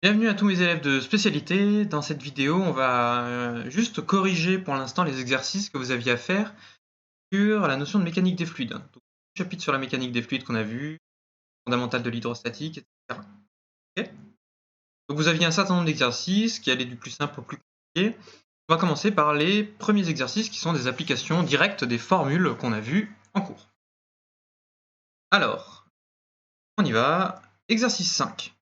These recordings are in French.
Bienvenue à tous mes élèves de spécialité. Dans cette vidéo, on va juste corriger pour l'instant les exercices que vous aviez à faire sur la notion de mécanique des fluides. Donc, chapitre sur la mécanique des fluides qu'on a vu, fondamentale de l'hydrostatique, etc. Ok. Donc vous aviez un certain nombre d'exercices qui allaient du plus simple au plus compliqué. On va commencer par les premiers exercices qui sont des applications directes des formules qu'on a vues en cours. Alors, on y va. Exercice 5.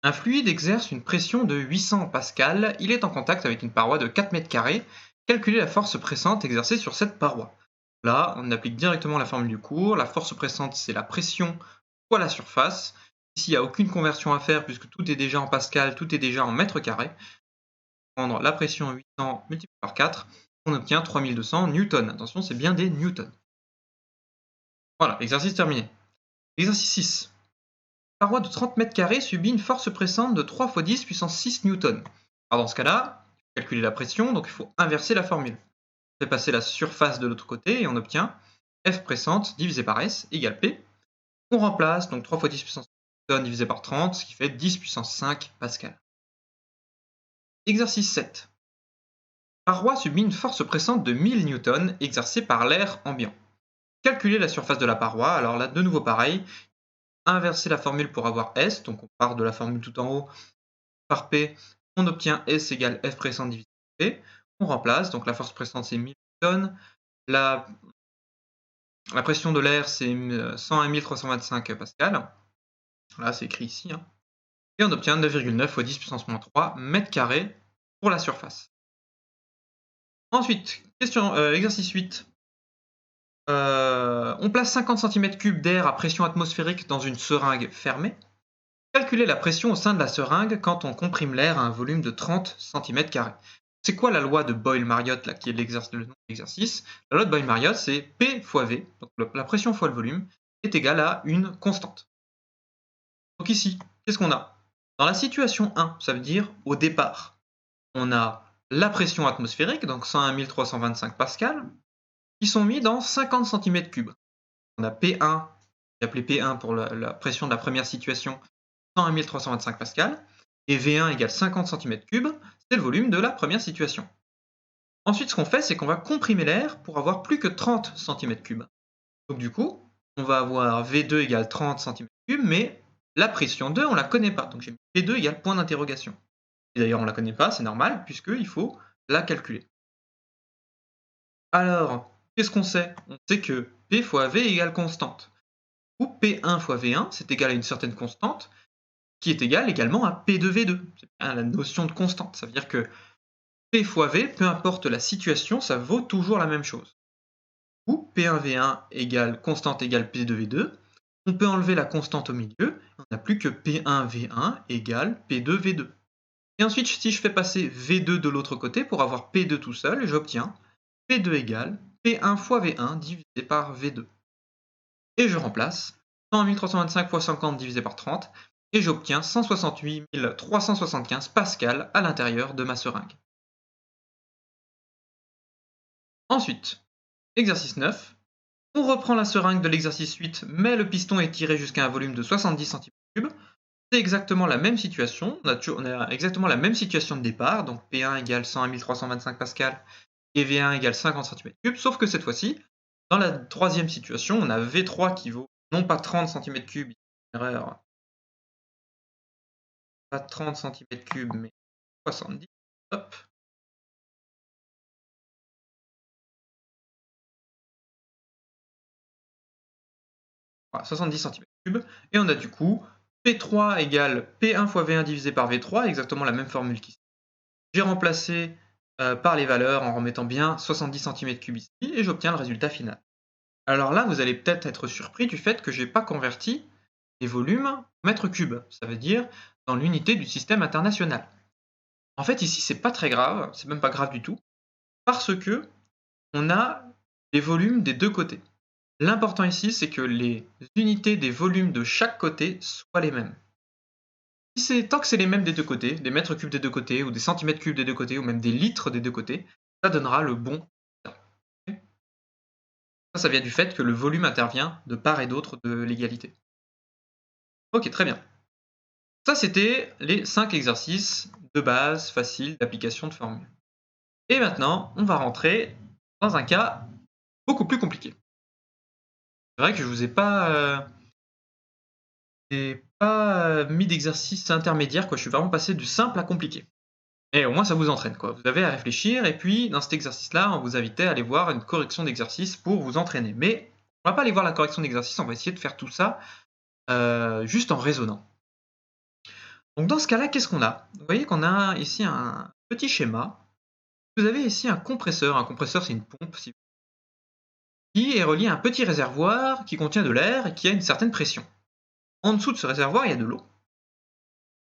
Un fluide exerce une pression de 800 pascal, il est en contact avec une paroi de 4 mètres carrés. Calculez la force pressante exercée sur cette paroi. Là, on applique directement la formule du cours. La force pressante, c'est la pression fois la surface. Ici, il n'y a aucune conversion à faire puisque tout est déjà en pascal, tout est déjà en mètres carrés. Prendre la pression 800 multiplié par 4, on obtient 3200 newtons. Attention, c'est bien des newtons. Voilà, exercice terminé. Exercice 6. Paroi de 30 mètres carrés subit une force pressante de 3 fois 10 puissance 6 newtons. Alors dans ce cas-là, il faut calculer la pression, donc il faut inverser la formule. On fait passer la surface de l'autre côté et on obtient F pressante divisé par S égale P. On remplace donc 3 fois 10 puissance 6 newtons divisé par 30, ce qui fait 10 puissance 5 pascal. Exercice 7. Paroi subit une force pressante de 1000 newtons exercée par l'air ambiant. Calculer la surface de la paroi, alors là de nouveau pareil, inverser la formule pour avoir S, donc on part de la formule tout en haut, par P, on obtient S égale F pressante divisé par P. On remplace, donc la force pressante c'est 1000 newtons, la pression de l'air c'est 101 325 pascal. Là c'est écrit ici. Et on obtient 9,9 fois 10 puissance moins 3 mètres carrés pour la surface. Ensuite, exercice 8. On place 50 cm3 d'air à pression atmosphérique dans une seringue fermée. Calculer la pression au sein de la seringue quand on comprime l'air à un volume de 30 cm². C'est quoi la loi de Boyle-Mariotte, qui est le nom de l'exercice? La loi de Boyle-Mariotte, c'est P fois V, donc la pression fois le volume, est égale à une constante. Donc ici, qu'est-ce qu'on a? Dans la situation 1, ça veut dire au départ, on a la pression atmosphérique, donc 101 325 pascal, qui sont mis dans 50 cm3. On a P1, j'ai appelé P1 pour la pression de la première situation, 101 325 pascal, et V1 égale 50 cm3, c'est le volume de la première situation. Ensuite, ce qu'on fait, c'est qu'on va comprimer l'air pour avoir plus que 30 cm3. Donc du coup, on va avoir V2 égale 30 cm3, mais la pression 2, on ne la connaît pas. Donc j'ai mis P2 égale point d'interrogation. Et d'ailleurs, on ne la connaît pas, c'est normal, puisqu'il faut la calculer. Alors, qu'est-ce qu'on sait? On sait que P fois V égale constante. Ou P1 fois V1, c'est égal à une certaine constante, qui est égale également à P de V2. C'est bien la notion de constante. Ça veut dire que P fois V, peu importe la situation, ça vaut toujours la même chose. Ou P1V1 égale constante égale P de V2. On peut enlever la constante au milieu. On n'a plus que P1V1 égale P2V2. Et ensuite, si je fais passer V2 de l'autre côté pour avoir P2 tout seul, j'obtiens P2 égale P1 fois V1 divisé par V2. Et je remplace 101 325 fois 50 divisé par 30, et j'obtiens 168 375 pascal à l'intérieur de ma seringue. Ensuite, exercice 9. On reprend la seringue de l'exercice 8, mais le piston est tiré jusqu'à un volume de 70 cm3. C'est exactement la même situation, on a exactement la même situation de départ, donc P1 égale 101 325 pascal et V1 égale 50 cm3, sauf que cette fois-ci, dans la troisième situation, on a V3 qui vaut non pas 30 cm3, erreur, pas 30 cm3, mais 70. Hop. Voilà, 70 cm3. Et on a du coup P3 égale P1 fois V1 divisé par V3, exactement la même formule qu'ici. J'ai remplacé par les valeurs en remettant bien 70 cm3 ici, et j'obtiens le résultat final. Alors là, vous allez peut-être être surpris du fait que je n'ai pas converti les volumes en mètres cubes. Ça veut dire dans l'unité du système international. En fait, ici, c'est pas très grave, c'est même pas grave du tout, parce que on a les volumes des deux côtés. L'important ici, c'est que les unités des volumes de chaque côté soient les mêmes. Tant que c'est les mêmes des deux côtés, des mètres cubes des deux côtés, ou des centimètres cubes des deux côtés, ou même des litres des deux côtés, ça donnera le bon résultat. Ça vient du fait que le volume intervient de part et d'autre de l'égalité. Ok, très bien. Ça, c'était les 5 exercices de base faciles d'application de formule. Et maintenant, on va rentrer dans un cas beaucoup plus compliqué. C'est vrai que je vous ai pas mis d'exercice intermédiaire, quoi. Je suis vraiment passé du simple à compliqué. Et au moins, ça vous entraîne, quoi. Vous avez à réfléchir et puis dans cet exercice-là, on vous invitait à aller voir une correction d'exercice pour vous entraîner. Mais on va pas aller voir la correction d'exercice, on va essayer de faire tout ça, juste en raisonnant. Donc dans ce cas-là, qu'est-ce qu'on a? Vous voyez qu'on a ici un petit schéma. Vous avez ici un compresseur. Un compresseur, c'est une pompe qui est reliée à un petit réservoir qui contient de l'air et qui a une certaine pression. En dessous de ce réservoir, il y a de l'eau.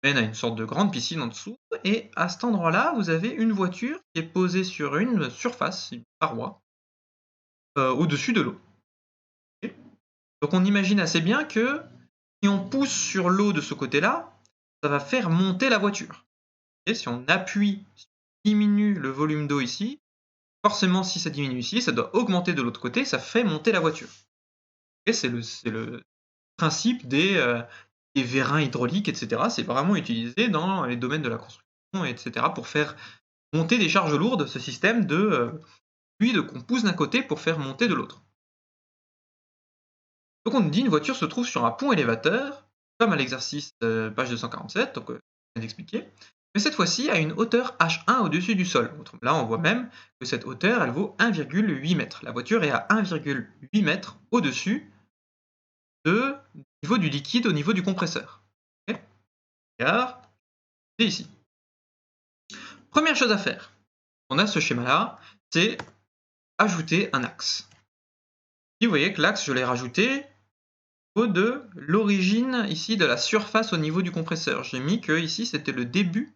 Mène à une sorte de grande piscine en dessous. Et à cet endroit-là, vous avez une voiture qui est posée sur une surface, une paroi, au-dessus de l'eau. Ok. Donc on imagine assez bien que si on pousse sur l'eau de ce côté-là, ça va faire monter la voiture. Et si on appuie, si on diminue le volume d'eau ici, forcément si ça diminue ici, ça doit augmenter de l'autre côté, ça fait monter la voiture. Et c'est le principe des vérins hydrauliques, etc. C'est vraiment utilisé dans les domaines de la construction, etc. pour faire monter des charges lourdes, ce système de fluide qu'on pousse d'un côté pour faire monter de l'autre. Donc on nous dit une voiture se trouve sur un pont élévateur, comme à l'exercice page 247, donc je viens d'expliquer, mais cette fois-ci à une hauteur H1 au-dessus du sol. Là on voit même que cette hauteur elle vaut 1,8 m. La voiture est à 1,8 m au-dessus du niveau du liquide au niveau du compresseur. Ok. Car c'est ici. Première chose à faire, on a ce schéma-là, c'est ajouter un axe. Ici, vous voyez que l'axe, je l'ai rajouté au niveau de l'origine ici de la surface au niveau du compresseur. J'ai mis que ici c'était le début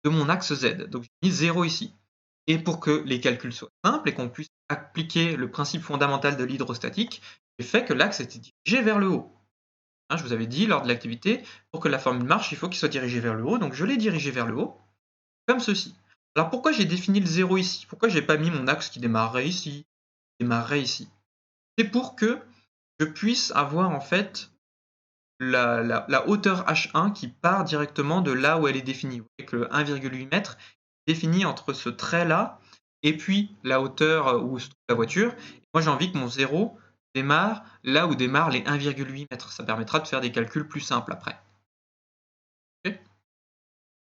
de mon axe Z. Donc j'ai mis 0 ici. Et pour que les calculs soient simples et qu'on puisse appliquer le principe fondamental de l'hydrostatique, j'ai fait que l'axe était dirigé vers le haut. Hein, je vous avais dit lors de l'activité, pour que la formule marche, il faut qu'il soit dirigé vers le haut. Donc je l'ai dirigé vers le haut, comme ceci. Alors pourquoi j'ai défini le 0 ici? Pourquoi j'ai pas mis mon axe qui démarrerait ici, C'est pour que je puisse avoir en fait la hauteur H1 qui part directement de là où elle est définie. Vous voyez que le 1,8 m est défini entre ce trait-là et puis la hauteur où se trouve la voiture. Moi, j'ai envie que mon 0 démarre là où démarrent les 1,8 m. Ça permettra de faire des calculs plus simples après. Okay.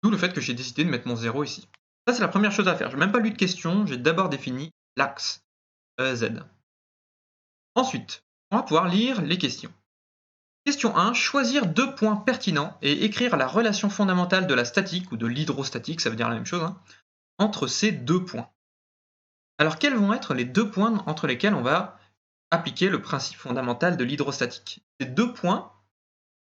D'où le fait que j'ai décidé de mettre mon 0 ici. Ça, c'est la première chose à faire. Je n'ai même pas lu de question, j'ai d'abord défini l'axe Z. Ensuite, on va pouvoir lire les questions. Question 1. Choisir 2 points pertinents et écrire la relation fondamentale de la statique ou de l'hydrostatique, ça veut dire la même chose, hein, entre ces 2 points. Alors quels vont être les 2 points entre lesquels on va appliquer le principe fondamental de l'hydrostatique? Ces 2 points,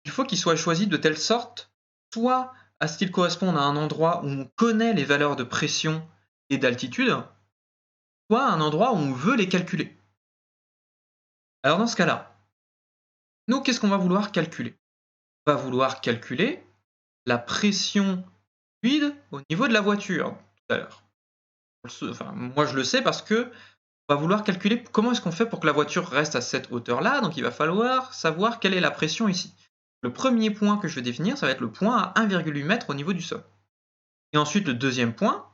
il faut qu'ils soient choisis de telle sorte, soit à ce qu'ils correspondent à un endroit où on connaît les valeurs de pression et d'altitude, soit à un endroit où on veut les calculer. Alors dans ce cas-là, nous, qu'est-ce qu'on va vouloir calculer? On va vouloir calculer la pression fluide au niveau de la voiture tout à l'heure. Enfin, moi je le sais parce que on va vouloir calculer comment est-ce qu'on fait pour que la voiture reste à cette hauteur-là, donc il va falloir savoir quelle est la pression ici. Le premier point que je vais définir, ça va être le point à 1,8 m au niveau du sol. Et ensuite le deuxième point,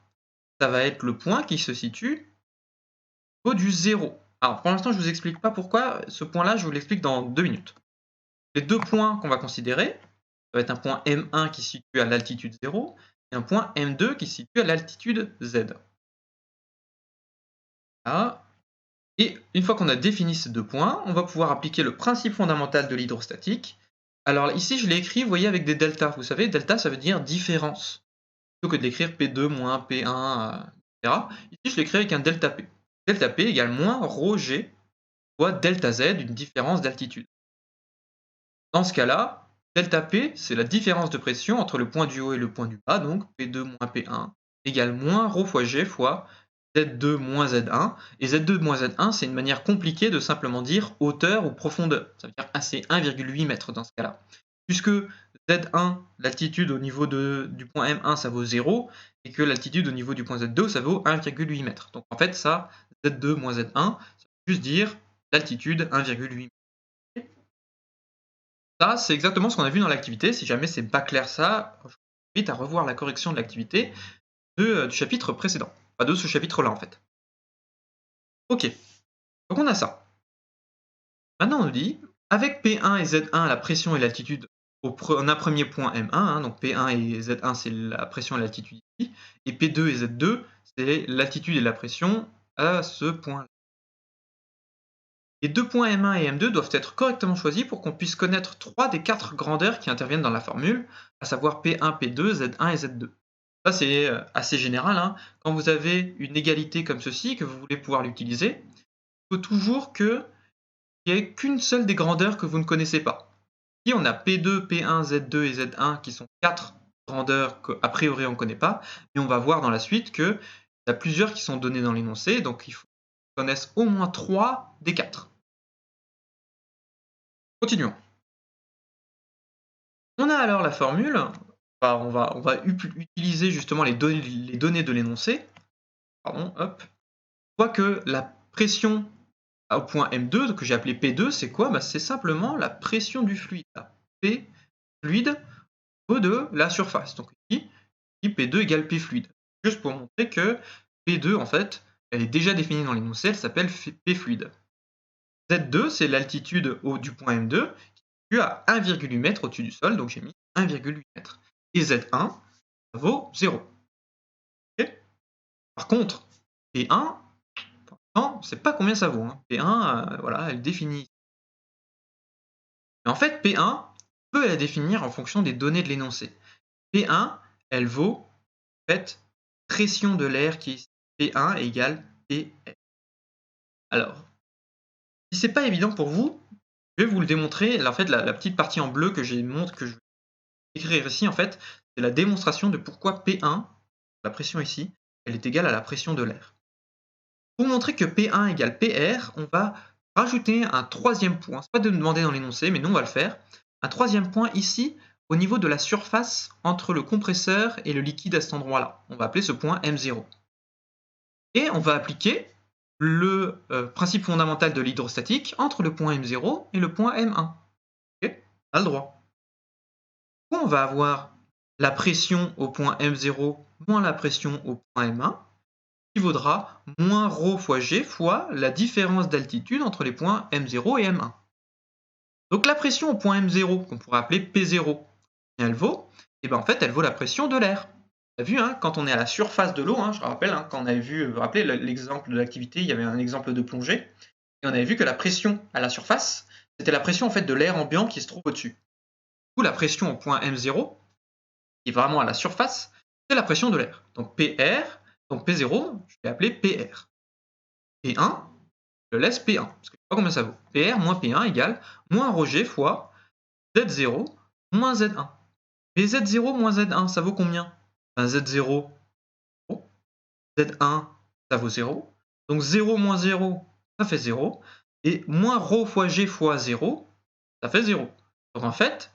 ça va être le point qui se situe au niveau du 0. Alors pour l'instant je ne vous explique pas pourquoi, ce point-là je vous l'explique dans 2 minutes. Les 2 points qu'on va considérer, ça va être un point M1 qui se situe à l'altitude 0 et un point M2 qui se situe à l'altitude Z. Là. Et une fois qu'on a défini ces 2 points, on va pouvoir appliquer le principe fondamental de l'hydrostatique. Alors ici, je l'ai écrit, vous voyez, avec des deltas. Vous savez, delta, ça veut dire différence. Plutôt que d'écrire P2 moins P1, etc. Ici, je l'ai écrit avec un delta P. Delta P égale moins ρ G fois delta Z, une différence d'altitude. Dans ce cas-là, delta P, c'est la différence de pression entre le point du haut et le point du bas, donc P2 moins P1 égale moins ρ fois G fois Z2 moins Z1. Et Z2 moins Z1, c'est une manière compliquée de simplement dire hauteur ou profondeur. Ça veut dire c'est 1,8 m dans ce cas-là. Puisque Z1, l'altitude au niveau du point M1, ça vaut 0, et que l'altitude au niveau du point Z2, ça vaut 1,8 m. Donc en fait, ça, Z2 moins Z1, ça veut juste dire l'altitude 1,8 m. Ça, c'est exactement ce qu'on a vu dans l'activité. Si jamais c'est pas clair ça, je vous invite à revoir la correction de l'activité du chapitre précédent. Pas de ce chapitre-là, en fait. Ok, donc on a ça. Maintenant, on nous dit, avec P1 et Z1, la pression et l'altitude, on a un premier point M1, hein, donc P1 et Z1, c'est la pression et l'altitude ici, et P2 et Z2, c'est l'altitude et la pression à ce point-là. Les deux points M1 et M2 doivent être correctement choisis pour qu'on puisse connaître 3 des 4 grandeurs qui interviennent dans la formule, à savoir P1, P2, Z1 et Z2. Ça, c'est assez général, hein. Quand vous avez une égalité comme ceci, que vous voulez pouvoir l'utiliser, il faut toujours qu'il n'y ait qu'une seule des grandeurs que vous ne connaissez pas. Ici, on a P2, P1, Z2 et Z1 qui sont 4 grandeurs qu'a priori on ne connaît pas, mais on va voir dans la suite qu'il y a plusieurs qui sont données dans l'énoncé, donc il faut qu'on connaisse au moins 3 des 4. Continuons. On a alors la formule, on va utiliser justement les données de l'énoncé. Pardon, hop. On voit que la pression au point M2, que j'ai appelé P2, c'est quoi? C'est simplement la pression du fluide. P fluide au de la surface. Donc ici, P2 égale P fluide. Juste pour montrer que P2, en fait, elle est déjà définie dans l'énoncé, elle s'appelle P fluide. Z2, c'est l'altitude du point M2, qui est à 1,8 m au-dessus du sol, donc j'ai mis 1,8 m. Et Z1, ça vaut 0. Okay. Par contre, P1, non, je ne sais pas combien ça vaut. Hein. P1, voilà, elle définit. Mais en fait, P1, on peut la définir en fonction des données de l'énoncé. P1, elle vaut, en fait, pression de l'air qui est ici. P1 égale PR. Alors, si c'est pas évident pour vous, je vais vous le démontrer. En fait, la petite partie en bleu que je vais écrire ici, en fait, c'est la démonstration de pourquoi P1, la pression ici, elle est égale à la pression de l'air. Pour montrer que P1 égale PR, on va rajouter un troisième point. Ce n'est pas de demander dans l'énoncé, mais nous on va le faire. Un troisième point ici, au niveau de la surface entre le compresseur et le liquide à cet endroit-là. On va appeler ce point M0. Et on va appliquer le principe fondamental de l'hydrostatique entre le point M0 et le point M1. Okay, on a le droit. On va avoir la pression au point M0 moins la pression au point M1, qui vaudra moins ρ fois g fois la différence d'altitude entre les points M0 et M1. Donc la pression au point M0, qu'on pourrait appeler P0, elle vaut, en fait, elle vaut la pression de l'air. Vous avez vu, hein, quand on est à la surface de l'eau, hein, je rappelle, hein, quand on avait vu, vous vous rappelez l'exemple de l'activité, il y avait un exemple de plongée, et on avait vu que la pression à la surface, c'était la pression en fait de l'air ambiant qui se trouve au-dessus. Du coup, la pression au point M0, qui est vraiment à la surface, c'est la pression de l'air. Donc PR, donc P0, je vais appeler PR. P1, je laisse P1, parce que je ne sais pas combien ça vaut. PR moins P1 égale moins ρg fois Z0 moins Z1. Et Z0 moins Z1, ça vaut combien? Z0, Z1, ça vaut 0. Donc 0 moins 0, ça fait 0. Et moins ρ fois g fois 0, ça fait 0. Donc en fait,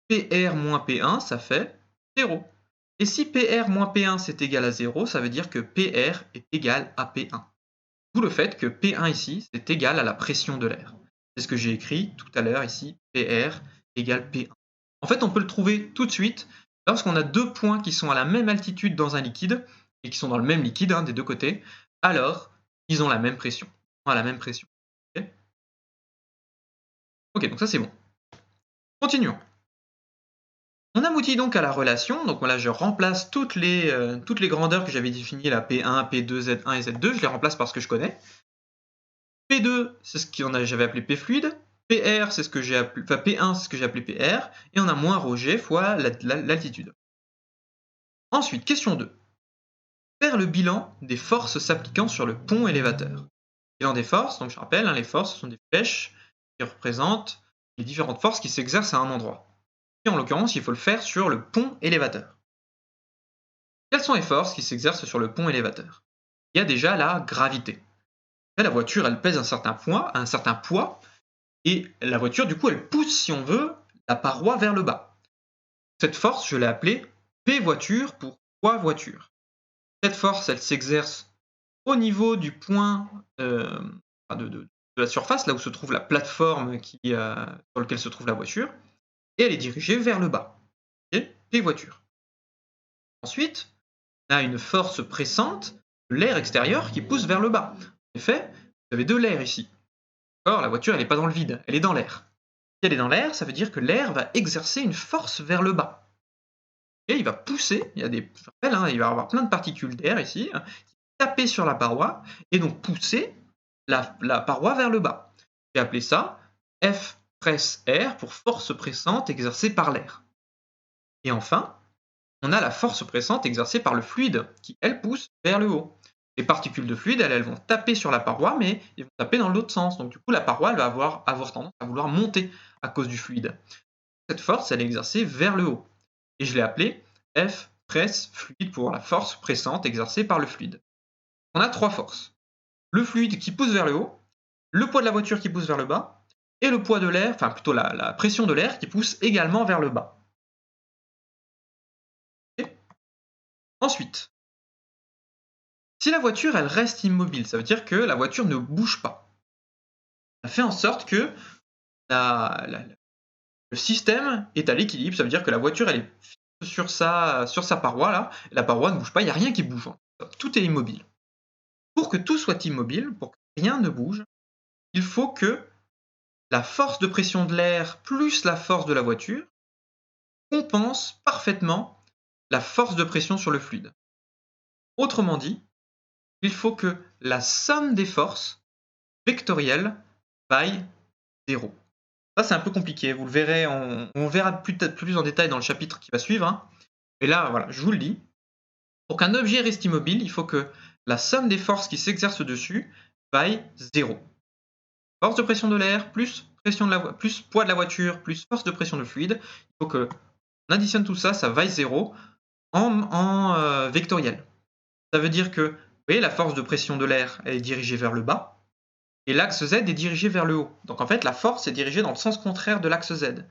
PR moins P1, ça fait 0. Et si PR moins P1 c'est égal à 0, ça veut dire que PR est égal à P1. D'où le fait que P1 ici, c'est égal à la pression de l'air. C'est ce que j'ai écrit tout à l'heure ici, PR égale P1. En fait, on peut le trouver tout de suite lorsqu'on a deux points qui sont à la même altitude dans un liquide, et qui sont dans le même liquide des deux côtés, alors ils ont la même pression. La même pression. Ok, donc ça c'est bon. Continuons. On aboutit donc à la relation. Donc là, je remplace toutes les grandeurs que j'avais définies, là, P1, P2, Z1 et Z2. Je les remplace par ce que je connais. P2, c'est ce que j'avais appelé P fluide. PR, c'est ce que j'ai appelé, enfin P1, c'est ce que j'ai appelé PR. Et on a moins ρg fois l'altitude. Ensuite, question 2. Faire le bilan des forces s'appliquant sur le pont élévateur. Bilan des forces, donc je rappelle, les forces, ce sont des flèches qui représentent les différentes forces qui s'exercent à un endroit. Et en l'occurrence, il faut le faire sur le pont élévateur. Quelles sont les forces qui s'exercent sur le pont élévateur? Il y a déjà la gravité. La voiture, elle pèse un certain poids, et la voiture, du coup, elle pousse, si on veut, la paroi vers le bas. Cette force, je l'ai appelée P voiture pour poids voiture. Cette force, elle s'exerce au niveau du point de la surface, là où se trouve la plateforme sur laquelle se trouve la voiture. et elle est dirigée vers le bas. Okay, P voiture. Ensuite, on a une force pressante de l'air extérieur qui pousse vers le bas. En effet, vous avez de l'air ici. Or, la voiture, elle n'est pas dans le vide, elle est dans l'air. Si elle est dans l'air, ça veut dire que l'air va exercer une force vers le bas. Et il va pousser, il va y avoir plein de particules d'air ici, qui vont taper sur la paroi, et donc pousser la paroi vers le bas. J'ai appelé ça F presse R pour force pressante exercée par l'air. Et enfin, on a la force pressante exercée par le fluide, qui elle pousse vers le haut. Les particules de fluide, elles vont taper sur la paroi, mais elles vont taper dans l'autre sens. Donc du coup, la paroi, elle va avoir tendance à vouloir monter à cause du fluide. Cette force, elle est exercée vers le haut. Et je l'ai appelée F presse fluide pour la force pressante exercée par le fluide. On a 3 forces. Le fluide qui pousse vers le haut, le poids de la voiture qui pousse vers le bas, et le poids de l'air, enfin plutôt la pression de l'air qui pousse également vers le bas. Okay. Ensuite, si la voiture elle reste immobile, ça veut dire que la voiture ne bouge pas. Ça fait en sorte que le système est à l'équilibre, ça veut dire que la voiture elle est fixe sur sa paroi là, et la paroi ne bouge pas, il n'y a rien qui bouge. Tout est immobile. Pour que tout soit immobile, pour que rien ne bouge, il faut que la force de pression de l'air plus la force de la voiture compense parfaitement la force de pression sur le fluide. Autrement dit, il faut que la somme des forces vectorielles vaille 0. Ça, c'est un peu compliqué, vous le verrez, on verra peut-être plus en détail dans le chapitre qui va suivre. Hein. Et là, voilà, je vous le dis. Pour qu'un objet reste immobile, il faut que la somme des forces qui s'exercent dessus vaille 0. Force de pression de l'air, plus poids de la voiture, plus force de pression de fluide. Il faut qu'on additionne tout ça, ça vaille 0 en vectoriel. Ça veut dire que, vous voyez, la force de pression de l'air, elle est dirigée vers le bas, et l'axe Z est dirigé vers le haut. Donc en fait, la force est dirigée dans le sens contraire de l'axe Z.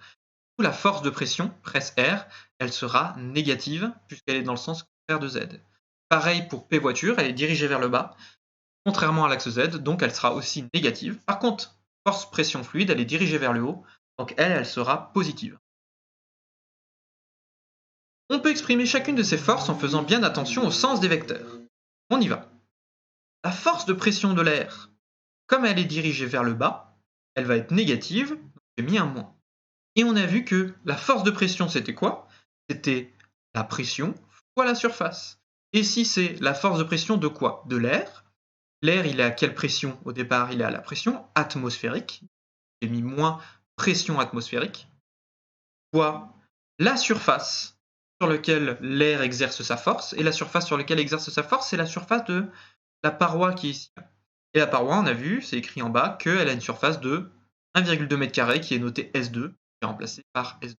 La force de pression, presse R, elle sera négative, puisqu'elle est dans le sens contraire de Z. Pareil pour P voiture, elle est dirigée vers le bas, contrairement à l'axe Z, donc elle sera aussi négative. Par contre, force pression fluide, elle est dirigée vers le haut, donc elle sera positive. On peut exprimer chacune de ces forces en faisant bien attention au sens des vecteurs. On y va. La force de pression de l'air, comme elle est dirigée vers le bas, elle va être négative, donc j'ai mis un moins. Et on a vu que la force de pression, c'était quoi? C'était la pression fois la surface. Et si c'est la force de pression de quoi? De l'air. L'air, il est à quelle pression au départ? Il est à la pression atmosphérique. J'ai mis moins pression atmosphérique. Fois la surface sur laquelle l'air exerce sa force. Et la surface sur laquelle exerce sa force, c'est la surface de la paroi qui est ici. Et la paroi, on a vu, c'est écrit en bas, qu'elle a une surface de 1,2 m² qui est notée S2, qui est remplacée par S2.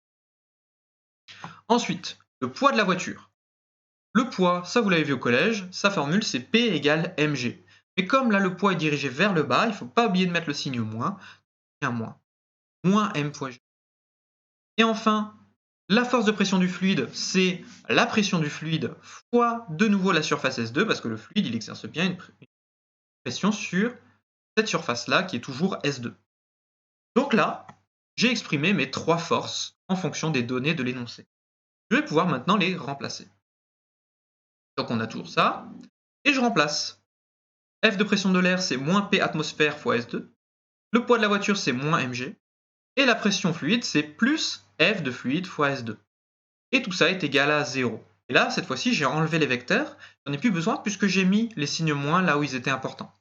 Ensuite, le poids de la voiture. Le poids, ça vous l'avez vu au collège, sa formule c'est P égale mg. Mais comme là le poids est dirigé vers le bas, il ne faut pas oublier de mettre le signe moins, et un moins. Moins m fois g. Et enfin, la force de pression du fluide, c'est la pression du fluide fois de nouveau la surface S2, parce que le fluide il exerce bien une pression sur cette surface-là qui est toujours S2. Donc là, j'ai exprimé mes 3 forces en fonction des données de l'énoncé. Je vais pouvoir maintenant les remplacer. Donc on a toujours ça, et je remplace. F de pression de l'air, c'est moins P atmosphère fois S2. Le poids de la voiture, c'est moins mg. Et la pression fluide, c'est plus F de fluide fois S2. Et tout ça est égal à 0. Et là, cette fois-ci, j'ai enlevé les vecteurs. J'en ai plus besoin puisque j'ai mis les signes moins là où ils étaient importants.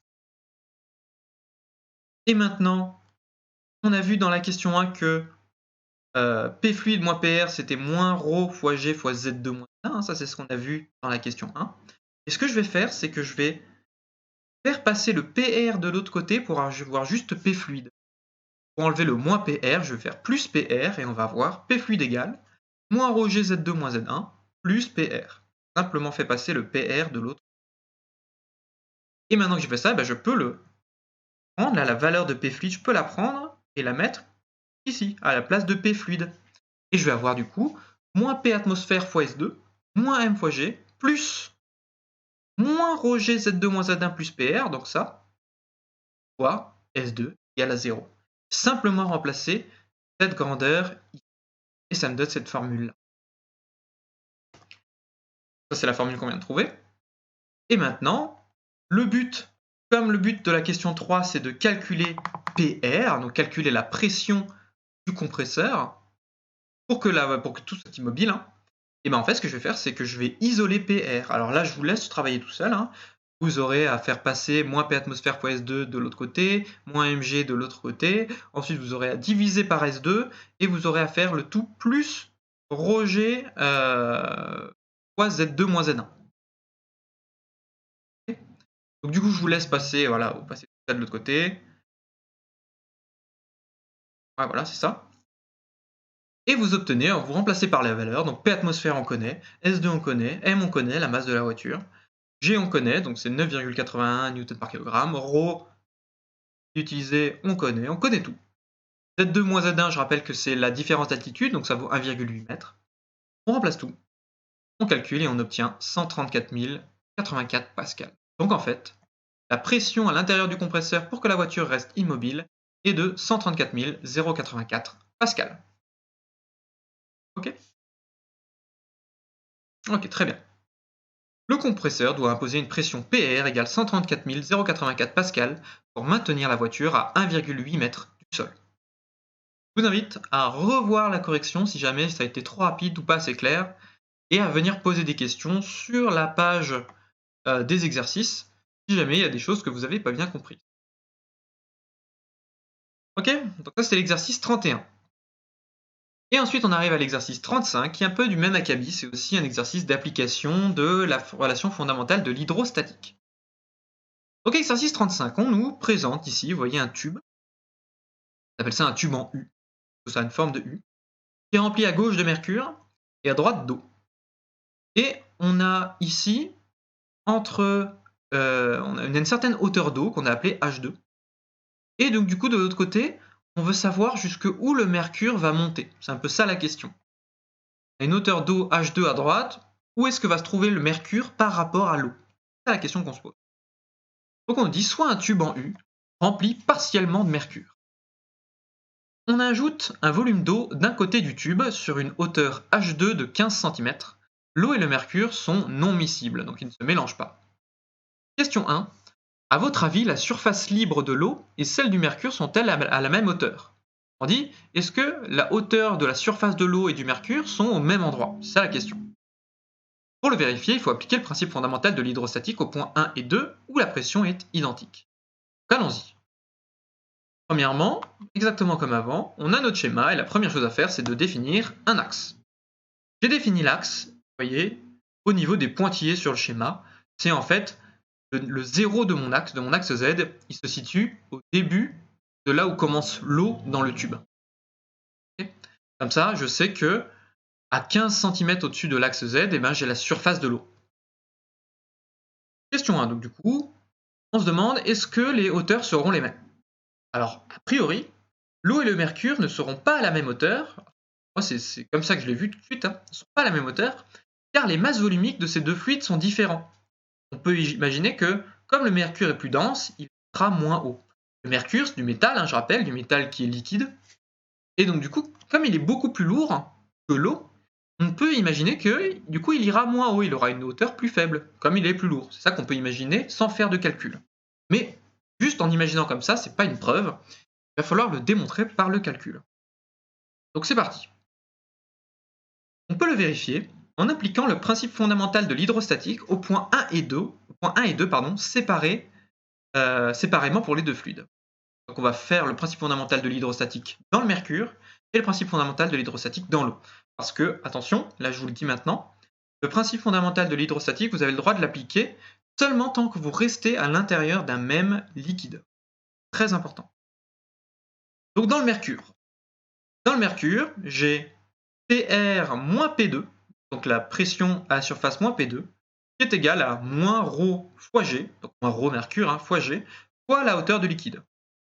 Et maintenant, on a vu dans la question 1 que P fluide moins PR, c'était moins ρ fois G fois Z2 moins 1. Ça, c'est ce qu'on a vu dans la question 1. Et ce que je vais faire, c'est que je vais faire passer le PR de l'autre côté pour avoir juste P fluide. Pour enlever le moins PR, je vais faire plus PR et on va avoir P fluide égale moins ρ G Z2 moins Z1 plus PR. Simplement fait passer le PR de l'autre. Et maintenant que j'ai fait ça, je peux le prendre, là, la valeur de P fluide, je peux la prendre et la mettre ici, à la place de P fluide. Et je vais avoir du coup moins P atmosphère fois S2, moins M fois G, plus moins ρ G Z2 moins Z1 plus PR, donc ça, fois S2 égale à 0. Simplement remplacer cette grandeur ici. et ça me donne cette formule-là. Ça, c'est la formule qu'on vient de trouver. Et maintenant, le but, comme le but de la question 3, c'est de calculer PR, donc calculer la pression du compresseur, pour que tout soit immobile, hein, et ben en fait, ce que je vais faire, c'est que je vais isoler PR. Alors là, je vous laisse travailler tout seul, hein. Vous aurez à faire passer moins P atmosphère fois S2 de l'autre côté, moins mg de l'autre côté. Ensuite, vous aurez à diviser par S2 et vous aurez à faire le tout plus ρg fois Z2 moins Z1. Donc du coup, je vous laisse passer, voilà, vous passez tout ça de l'autre côté. Ouais, voilà, c'est ça. Et vous obtenez, vous remplacez par la valeur, donc P atmosphère on connaît, S2 on connaît, M on connaît, la masse de la voiture, G on connaît, donc c'est 9,81 Newton par kilogramme, ρ utilisé on connaît tout. Z2 moins Z1, je rappelle que c'est la différence d'altitude, donc ça vaut 1,8 m. On remplace tout, on calcule et on obtient 134 084 pascal. Donc en fait, la pression à l'intérieur du compresseur pour que la voiture reste immobile est de 134 084 pascal. Ok. Ok, très bien. Le compresseur doit imposer une pression PR égale 134 084 pascal pour maintenir la voiture à 1,8 m du sol. Je vous invite à revoir la correction si jamais ça a été trop rapide ou pas assez clair et à venir poser des questions sur la page des exercices si jamais il y a des choses que vous n'avez pas bien compris. Ok, donc ça c'est l'exercice 31. Et ensuite on arrive à l'exercice 35 qui est un peu du même acabit, c'est aussi un exercice d'application de la relation fondamentale de l'hydrostatique. Donc exercice 35, on nous présente ici, vous voyez un tube, on appelle ça un tube en U, ça a une forme de U, qui est rempli à gauche de mercure et à droite d'eau. Et on a ici, on a une certaine hauteur d'eau qu'on a appelée H2. Et donc du coup, de l'autre côté, on veut savoir jusqu'où le mercure va monter. C'est un peu ça la question. À une hauteur d'eau H2 à droite, où est-ce que va se trouver le mercure par rapport à l'eau? C'est la question qu'on se pose. Donc on dit soit un tube en U, rempli partiellement de mercure. On ajoute un volume d'eau d'un côté du tube sur une hauteur H2 de 15 cm. L'eau et le mercure sont non miscibles, donc ils ne se mélangent pas. Question 1. À votre avis, la surface libre de l'eau et celle du mercure sont-elles à la même hauteur? On dit, est-ce que la hauteur de la surface de l'eau et du mercure sont au même endroit? C'est ça la question. Pour le vérifier, il faut appliquer le principe fondamental de l'hydrostatique au point 1 et 2 où la pression est identique. Allons-y. Premièrement, exactement comme avant, on a notre schéma et la première chose à faire, c'est de définir un axe. J'ai défini l'axe, vous voyez, au niveau des pointillés sur le schéma. C'est en fait le zéro de mon axe Z, il se situe au début de là où commence l'eau dans le tube. Okay. Comme ça, je sais que à 15 cm au-dessus de l'axe Z, eh ben, j'ai la surface de l'eau. Question 1, donc du coup, on se demande, est-ce que les hauteurs seront les mêmes? Alors, a priori, l'eau et le mercure ne seront pas à la même hauteur. Moi, c'est comme ça que je l'ai vu tout de suite. Hein. Ils ne sont pas à la même hauteur, car les masses volumiques de ces deux fluides sont différents. On peut imaginer que, comme le mercure est plus dense, il sera moins haut. Le mercure, c'est du métal, hein, je rappelle, du métal qui est liquide. Et donc, du coup, comme il est beaucoup plus lourd que l'eau, on peut imaginer que, du coup, il ira moins haut, il aura une hauteur plus faible, comme il est plus lourd. C'est ça qu'on peut imaginer sans faire de calcul. Mais, juste en imaginant comme ça, c'est pas une preuve. Il va falloir le démontrer par le calcul. Donc c'est parti. On peut le vérifier en appliquant le principe fondamental de l'hydrostatique au point 1 et 2, séparément pour les deux fluides. Donc on va faire le principe fondamental de l'hydrostatique dans le mercure et le principe fondamental de l'hydrostatique dans l'eau. Parce que, attention, là je vous le dis maintenant, le principe fondamental de l'hydrostatique, vous avez le droit de l'appliquer seulement tant que vous restez à l'intérieur d'un même liquide. Très important. Donc dans le mercure, j'ai PR moins P2, donc la pression à la surface moins P2, qui est égale à moins ρ fois G, donc moins ρ mercure fois G, fois la hauteur du liquide,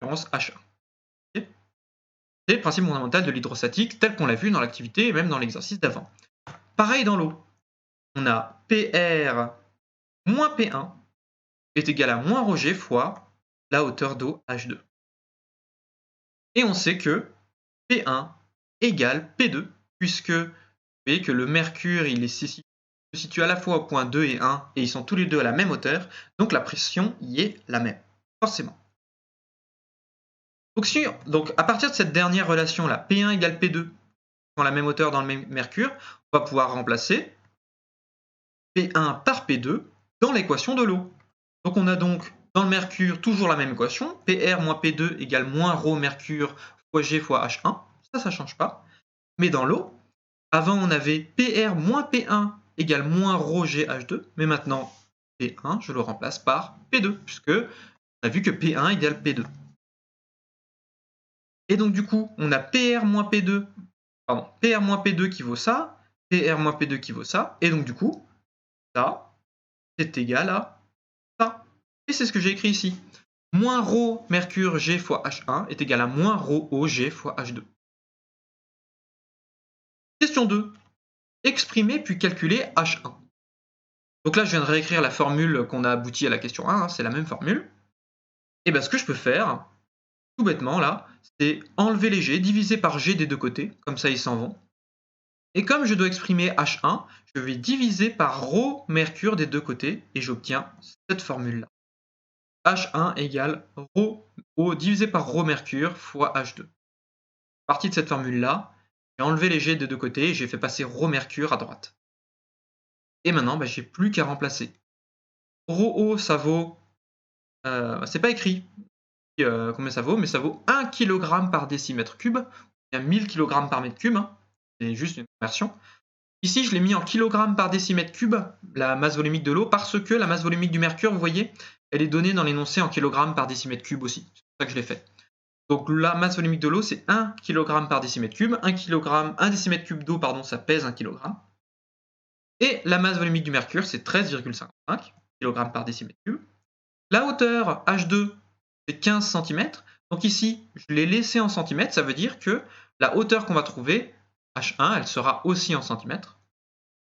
en l'occurrence H1. Okay. C'est le principe fondamental de l'hydrostatique tel qu'on l'a vu dans l'activité et même dans l'exercice d'avant. Pareil dans l'eau, on a PR moins P1 est égal à moins ρg fois la hauteur d'eau H2. Et on sait que P1 égale P2 puisque vous voyez que le mercure il se situe à la fois au point 2 et 1, et ils sont tous les deux à la même hauteur, donc la pression y est la même, forcément. Donc à partir de cette dernière relation là, P1 égale P2, sont à la même hauteur dans le même mercure, on va pouvoir remplacer P1 par P2 dans l'équation de l'eau. Donc on a donc dans le mercure toujours la même équation, PR moins P2 égale moins ρ mercure fois G fois H1, ça ne change pas. Mais dans l'eau, avant on avait PR moins P1 égale moins ρ GH2, mais maintenant P1 je le remplace par P2, puisque on a vu que P1 égale P2. Et donc du coup, on a PR moins P2, PR moins P2 qui vaut ça, PR moins P2 qui vaut ça, et donc du coup, ça, c'est égal à ça. Et c'est ce que j'ai écrit ici. Moins ρ mercure G fois H1 est égal à moins ρ O G fois H2. Question 2. Exprimer puis calculer H1. Donc là, je viens de réécrire la formule qu'on a abouti à la question 1, c'est la même formule. Et bien ce que je peux faire, tout bêtement là, c'est enlever les G, diviser par G des deux côtés, comme ça ils s'en vont. Et comme je dois exprimer H1, je vais diviser par ρ mercure des deux côtés, et j'obtiens cette formule-là. H1 égale ρ O divisé par ρ mercure fois H2. À partir de cette formule-là, j'ai enlevé les G des deux côtés et j'ai fait passer ρ mercure à droite. Et maintenant, j'ai plus qu'à remplacer. ρO, ça vaut... c'est pas écrit combien ça vaut, mais ça vaut 1 kg par décimètre cube. Il y a 1000 kg par mètre cube. C'est juste une conversion. Ici, je l'ai mis en kg par décimètre cube, la masse volumique de l'eau, parce que la masse volumique du mercure, vous voyez, elle est donnée dans l'énoncé en kg par décimètre cube aussi. C'est pour ça que je l'ai fait. Donc la masse volumique de l'eau, c'est 1 kg par décimètre cube. 1 décimètre cube d'eau, ça pèse 1 kg. Et la masse volumique du mercure, c'est 13,55 kg par décimètre cube. La hauteur H2, c'est 15 cm. Donc ici, je l'ai laissé en centimètres. Ça veut dire que la hauteur qu'on va trouver, H1, elle sera aussi en centimètres.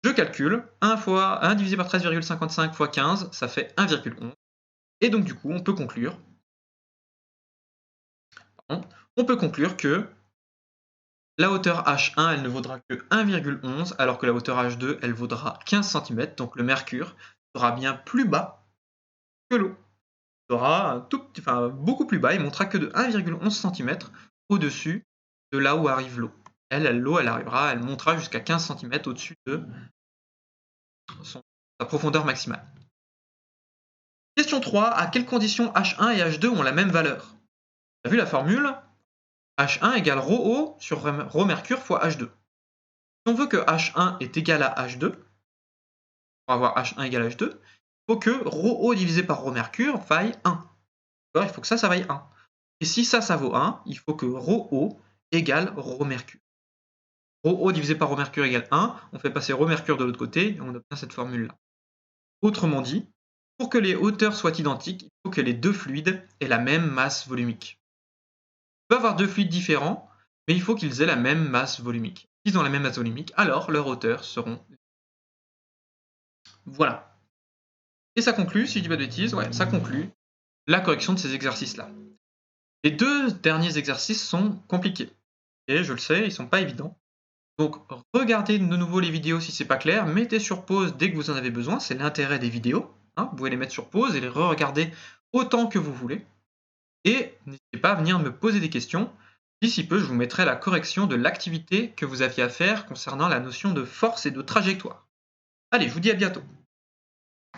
Je calcule 1 divisé par 13,55 fois 15, ça fait 1,11. Et donc du coup, on peut conclure que la hauteur H1, elle ne vaudra que 1,11, alors que la hauteur H2, elle vaudra 15 cm. Donc le mercure sera bien plus bas que l'eau. Il sera beaucoup plus bas, il ne montera que de 1,11 cm au-dessus de là où arrive l'eau. L'eau, elle montera jusqu'à 15 cm au-dessus de sa profondeur maximale. Question 3. À quelles conditions H1 et H2 ont la même valeur? On a vu la formule H1 égale ρO sur ρ mercure fois H2. Si on veut que H1 est égal à H2, pour avoir H1 égale H2, il faut que ρO divisé par ρ mercure vaille 1. Il faut que ça vaille 1. Et si ça vaut 1, il faut que ρO égale ρ mercure. ρO divisé par ρ mercure égale 1, on fait passer ρ mercure de l'autre côté et on obtient cette formule-là. Autrement dit, pour que les hauteurs soient identiques, il faut que les deux fluides aient la même masse volumique. On peut avoir deux fluides différents, mais il faut qu'ils aient la même masse volumique. S'ils ont la même masse volumique, alors leurs hauteurs seront... Voilà. Et ça conclut, si je dis pas de bêtises, ça conclut la correction de ces exercices-là. Les deux derniers exercices sont compliqués. Et je le sais, ils ne sont pas évidents. Donc regardez de nouveau les vidéos si c'est pas clair, mettez sur pause dès que vous en avez besoin, c'est l'intérêt des vidéos. Vous pouvez les mettre sur pause et les re-regarder autant que vous voulez. Et n'hésitez pas à venir me poser des questions. D'ici peu, je vous mettrai la correction de l'activité que vous aviez à faire concernant la notion de force et de trajectoire. Allez, je vous dis à bientôt.